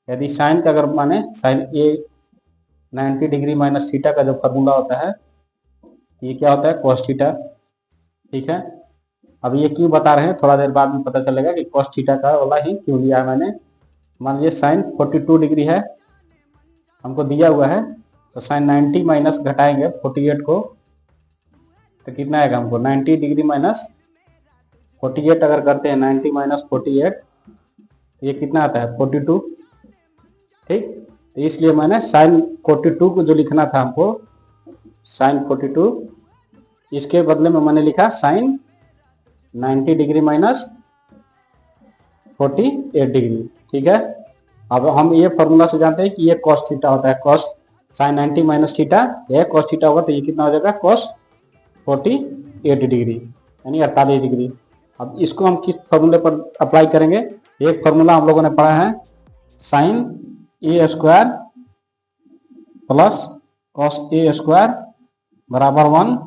यदि साइन का अगर माने साइन ए 90 डिग्री माइनस थीटा का जो फॉर्मूला होता है ये क्या होता है कॉस थीटा। ठीक है, अब ये क्यों बता रहे हैं थोड़ा देर बाद में पता चलेगा कि कॉस थीटा का वाला ही क्यों लिया है मैंने। मान लीजिए साइन 42 डिग्री है हमको दिया हुआ है, तो साइन 90 माइनस घटाएंगे 48 को तो कितना आएगा हमको 90 डिग्री माइनस 48 अगर करते हैं 90 माइनस 48 तो ये कितना आता है 42। ठीक, तो इसलिए मैंने साइन 42 को जो लिखना था हमको साइन 42 इसके बदले में मैंने लिखा साइन 90 डिग्री माइनस 48 डिग्री। ठीक है, अब हम ये फॉर्मूला से जानते हैं कि ये कॉस थीटा होता है, कॉस साइन 90 माइनस थीटा यह कॉस थीटा होगा तो ये कितना हो जाएगा कॉस 48 डिग्री यानी 48 डिग्री। अब इसको हम किस फॉर्मूले पर अप्लाई करेंगे, एक फॉर्मूला हम लोगों ने पढ़ा है sign A square plus cos A square बराबर 1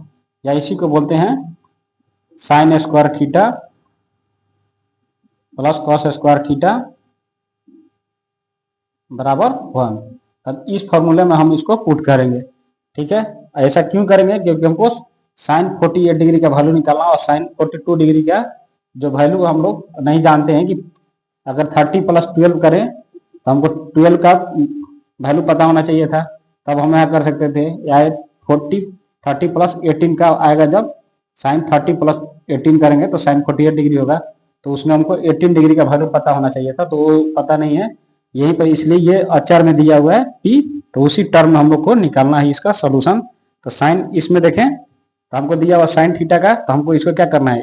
या इसी को बोलते हैं sine square theta plus cos square theta बराबर 1। अब इस फॉर्मूले में हम इसको पुट करेंगे। ठीक है, ऐसा क्यों करेंगे क्योंकि हमको साइन 48 डिग्री का वैल्यू निकालना और साइन 42 डिग्री का जो वैल्यू हम लोग नहीं जानते हैं कि अगर 30 प्लस 12 करें तो हमको 12 का वैल्यू पता होना चाहिए था, तब हम यहाँ कर सकते थे या 30 प्लस 18 का आएगा जब साइन 30 प्लस 18 करेंगे तो साइन 48 डिग्री होगा, तो उसमें हमको 18 डिग्री का वैल्यू पता होना चाहिए था, तो वो पता नहीं है यहीं पर, इसलिए ये अचर में दिया हुआ है पी, तो उसी टर्म में हम लोग को निकालना है इसका सोल्यूशन। तो साइन इसमें देखें तो हमको दिया हुआ साइन थीटा का, तो हमको इसको क्या करना है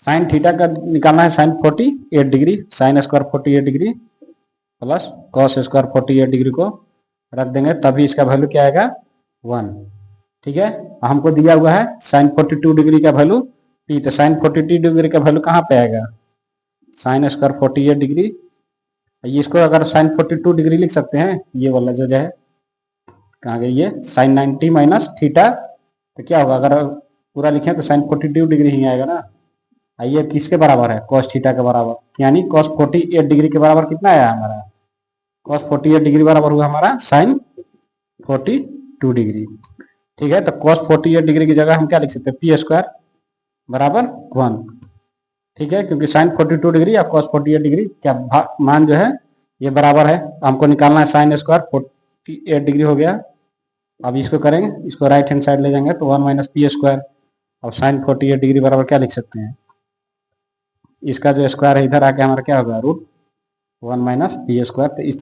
साइन थीटा का निकालना है sine 48 degree sine square 48 degree plus cos square 48 degree को रख देंगे तभी इसका वैल्यू क्या आएगा 1। ठीक है, हमको दिया हुआ है साइन 42 डिग्री का वैल्यू पी, तो साइन 42 डिग्री का वैल्यू कहाँ पे आएगा साइन स्क्वायर 48 डिग्री, इसको अगर साइन 42 डिग्री लिख सकते हैं ये वाला जो है कहाँ गई ये साइन 90 माइनस थीटा, तो क्या होगा अगर पूरा लिखें तो साइन 42 डिग्री ही आएगा ना। ये किसके बराबर है कॉस थीटा के बराबर, यानी कॉस 48 डिग्री के बराबर कितना आया हमारा कॉस 48 डिग्री बराबर हुआ हमारा साइन 42 डिग्री। ठीक है, तो कॉस 48 डिग्री की जगह हम क्या लिख सकते हैं पी स्क्वायर बराबर 1। ठीक है, क्योंकि साइन 42 डिग्री या कॉस 48 डिग्री क्या मान जो है ये बराबर है, हमको निकालना है साइन स्क्वायर 48 डिग्री हो गया। अब इसको करेंगे, इसको राइट हैंड साइड ले जाएंगे तो 1 माइनस पी स्क्वायर, अब साइन 48 डिग्री बराबर क्या लिख सकते हैं इसका जो स्क्वायर है इधर आके हमारा क्या होगा √1 माइनस पी स्क्वायर। तो इस